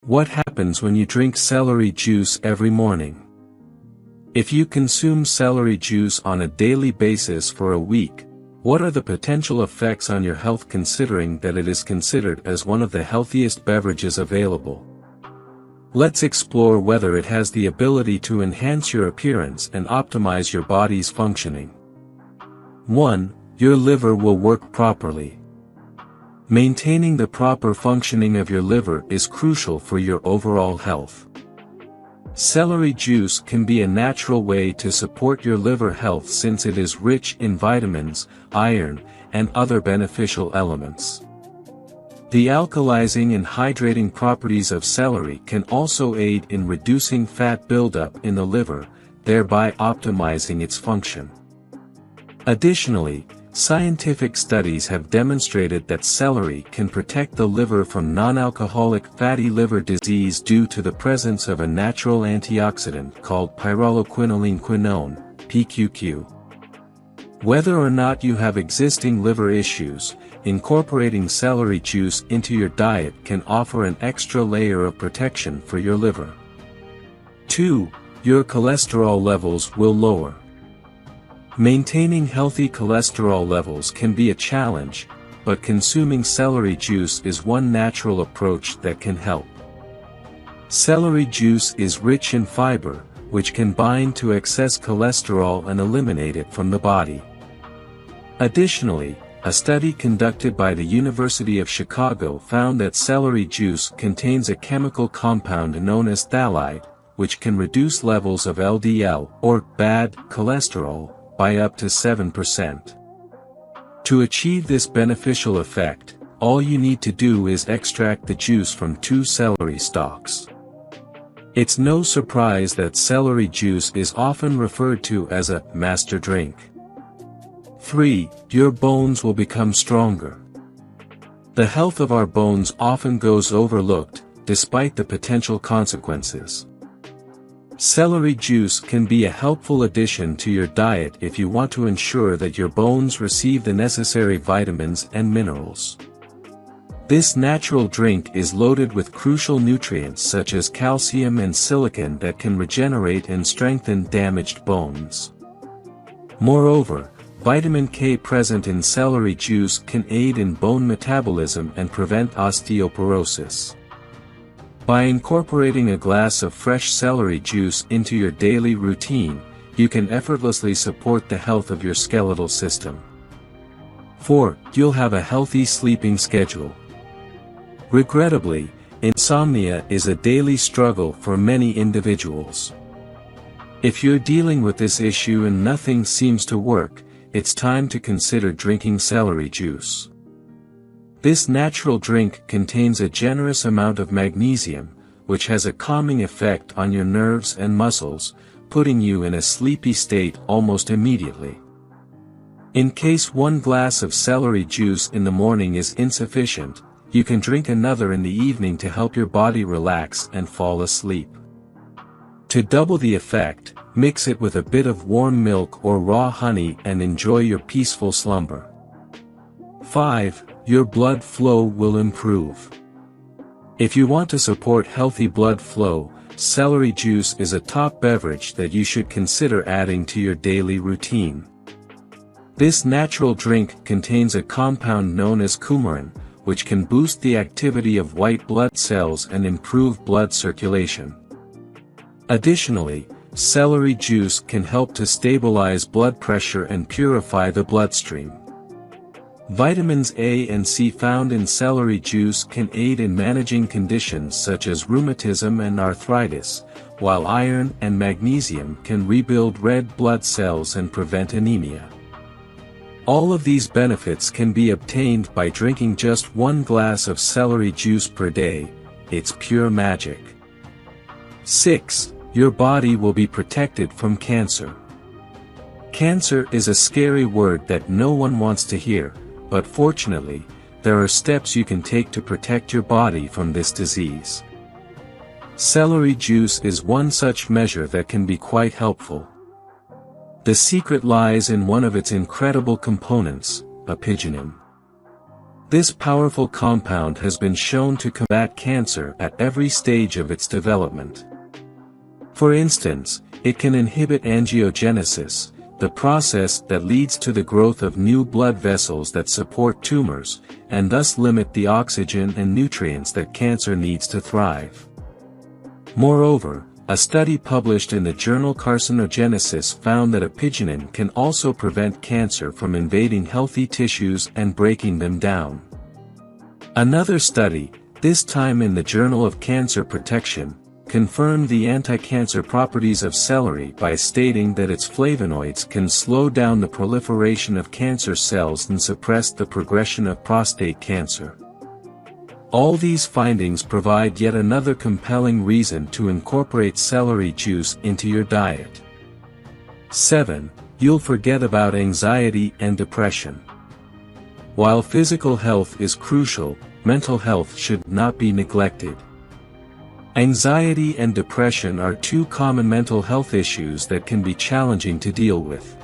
What happens when you drink celery juice every morning? If you consume celery juice on a daily basis for a week, what are the potential effects on your health considering that it is considered as one of the healthiest beverages available? Let's explore whether it has the ability to enhance your appearance and optimize your body's functioning. 1. Your liver will work properly. Maintaining the proper functioning of your liver is crucial for your overall health. Celery juice can be a natural way to support your liver health since it is rich in vitamins, iron, and other beneficial elements. The alkalizing and hydrating properties of celery can also aid in reducing fat buildup in the liver, thereby optimizing its function. Additionally, scientific studies have demonstrated that celery can protect the liver from non-alcoholic fatty liver disease due to the presence of a natural antioxidant called pyrroloquinoline-quinone, PQQ. Whether or not you have existing liver issues, incorporating celery juice into your diet can offer an extra layer of protection for your liver. 2. Your cholesterol levels will lower. Maintaining healthy cholesterol levels can be a challenge, but consuming celery juice is one natural approach that can help. Celery juice is rich in fiber, which can bind to excess cholesterol and eliminate it from the body. Additionally, a study conducted by the University of Chicago found that celery juice contains a chemical compound known as phthalate, which can reduce levels of LDL, or bad cholesterol, by up to 7%. To achieve this beneficial effect, all you need to do is extract the juice from 2 celery stalks. It's no surprise that celery juice is often referred to as a master drink. 3. Your bones will become stronger. The health of our bones often goes overlooked, despite the potential consequences. Celery juice can be a helpful addition to your diet if you want to ensure that your bones receive the necessary vitamins and minerals. This natural drink is loaded with crucial nutrients such as calcium and silicon that can regenerate and strengthen damaged bones. Moreover, vitamin K present in celery juice can aid in bone metabolism and prevent osteoporosis. By incorporating a glass of fresh celery juice into your daily routine, you can effortlessly support the health of your skeletal system. 4. You'll have a healthy sleeping schedule. Regrettably, insomnia is a daily struggle for many individuals. If you're dealing with this issue and nothing seems to work, it's time to consider drinking celery juice. This natural drink contains a generous amount of magnesium, which has a calming effect on your nerves and muscles, putting you in a sleepy state almost immediately. In case 1 glass of celery juice in the morning is insufficient, you can drink another in the evening to help your body relax and fall asleep. To double the effect, mix it with a bit of warm milk or raw honey and enjoy your peaceful slumber. 5. Your blood flow will improve. If you want to support healthy blood flow, celery juice is a top beverage that you should consider adding to your daily routine. This natural drink contains a compound known as coumarin, which can boost the activity of white blood cells and improve blood circulation. Additionally, celery juice can help to stabilize blood pressure and purify the bloodstream. Vitamins A and C found in celery juice can aid in managing conditions such as rheumatism and arthritis, while iron and magnesium can rebuild red blood cells and prevent anemia. All of these benefits can be obtained by drinking just 1 glass of celery juice per day. It's pure magic. 6. Your body will be protected from cancer. Cancer is a scary word that no one wants to hear, but fortunately, there are steps you can take to protect your body from this disease. Celery juice is one such measure that can be quite helpful. The secret lies in one of its incredible components, apigenin. This powerful compound has been shown to combat cancer at every stage of its development. For instance, it can inhibit angiogenesis, the process that leads to the growth of new blood vessels that support tumors, and thus limit the oxygen and nutrients that cancer needs to thrive. Moreover, a study published in the journal Carcinogenesis found that apigenin can also prevent cancer from invading healthy tissues and breaking them down. Another study, this time in the Journal of Cancer Protection, confirmed the anti-cancer properties of celery by stating that its flavonoids can slow down the proliferation of cancer cells and suppress the progression of prostate cancer. All these findings provide yet another compelling reason to incorporate celery juice into your diet. 7. You'll forget about anxiety and depression. While physical health is crucial, mental health should not be neglected. Anxiety and depression are two common mental health issues that can be challenging to deal with.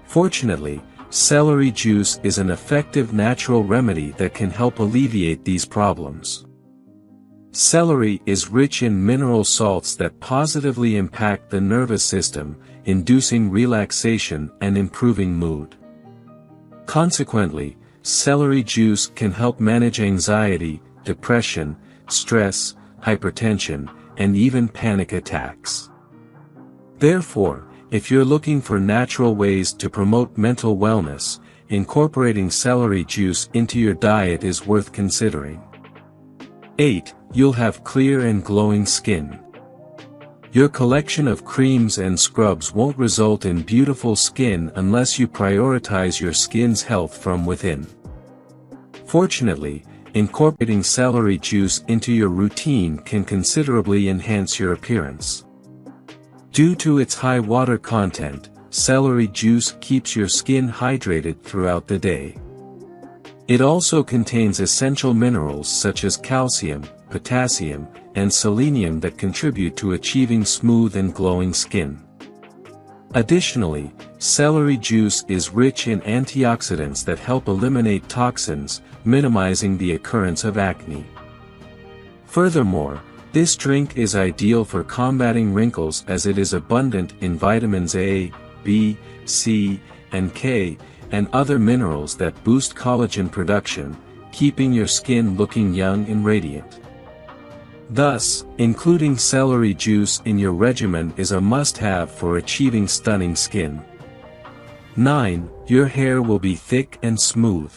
Fortunately, celery juice is an effective natural remedy that can help alleviate these problems. Celery is rich in mineral salts that positively impact the nervous system, inducing relaxation and improving mood. Consequently, celery juice can help manage anxiety, depression, stress, hypertension, and even panic attacks. Therefore, if you're looking for natural ways to promote mental wellness, incorporating celery juice into your diet is worth considering. 8. You'll have clear and glowing skin. Your collection of creams and scrubs won't result in beautiful skin unless you prioritize your skin's health from within. Fortunately, incorporating celery juice into your routine can considerably enhance your appearance. Due to its high water content, celery juice keeps your skin hydrated throughout the day. It also contains essential minerals such as calcium, potassium, and selenium that contribute to achieving smooth and glowing skin. Additionally, celery juice is rich in antioxidants that help eliminate toxins, minimizing the occurrence of acne. Furthermore, this drink is ideal for combating wrinkles as it is abundant in vitamins A, B, C, and K, and other minerals that boost collagen production, keeping your skin looking young and radiant. Thus, including celery juice in your regimen is a must-have for achieving stunning skin. 9. Your hair will be thick and smooth.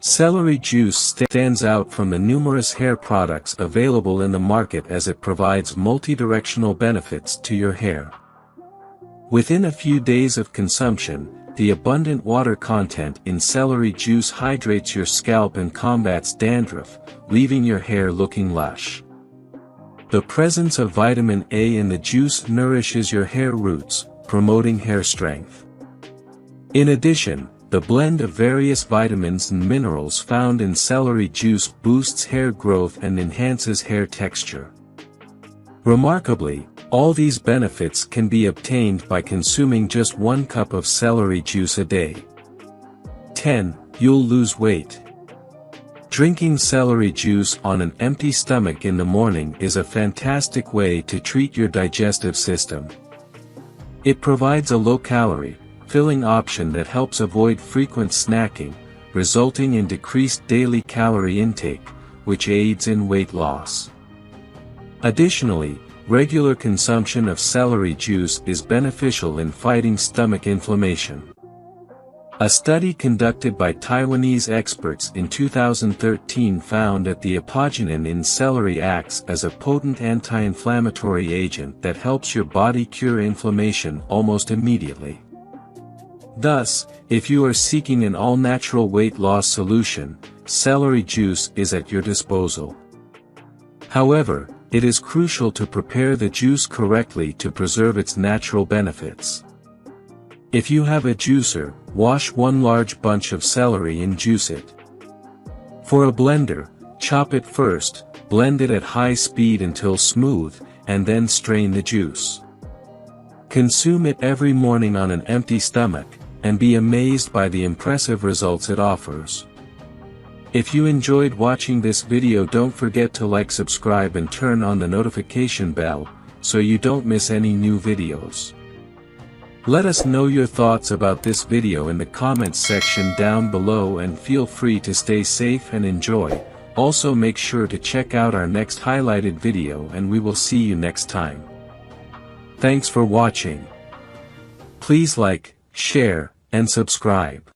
Celery juice stands out from the numerous hair products available in the market as it provides multi-directional benefits to your hair. Within a few days of consumption, the abundant water content in celery juice hydrates your scalp and combats dandruff, leaving your hair looking lush. The presence of vitamin A in the juice nourishes your hair roots, promoting hair strength. In addition, the blend of various vitamins and minerals found in celery juice boosts hair growth and enhances hair texture. Remarkably, all these benefits can be obtained by consuming just 1 cup of celery juice a day. 10. You'll lose weight. Drinking celery juice on an empty stomach in the morning is a fantastic way to treat your digestive system. It provides a low-calorie, filling option that helps avoid frequent snacking, resulting in decreased daily calorie intake, which aids in weight loss. Additionally, regular consumption of celery juice is beneficial in fighting stomach inflammation. A study conducted by Taiwanese experts in 2013 found that the apigenin in celery acts as a potent anti-inflammatory agent that helps your body cure inflammation almost immediately. Thus, if you are seeking an all-natural weight loss solution, celery juice is at your disposal. However, it is crucial to prepare the juice correctly to preserve its natural benefits. If you have a juicer, wash 1 large bunch of celery and juice it. For a blender, chop it first, blend it at high speed until smooth, and then strain the juice. Consume it every morning on an empty stomach, and be amazed by the impressive results it offers. If you enjoyed watching this video, don't forget to like, subscribe and turn on the notification bell, so you don't miss any new videos. Let us know your thoughts about this video in the comments section down below, and feel free to stay safe and enjoy. Also make sure to check out our next highlighted video, and we will see you next time. Thanks for watching. Please like, share, and subscribe.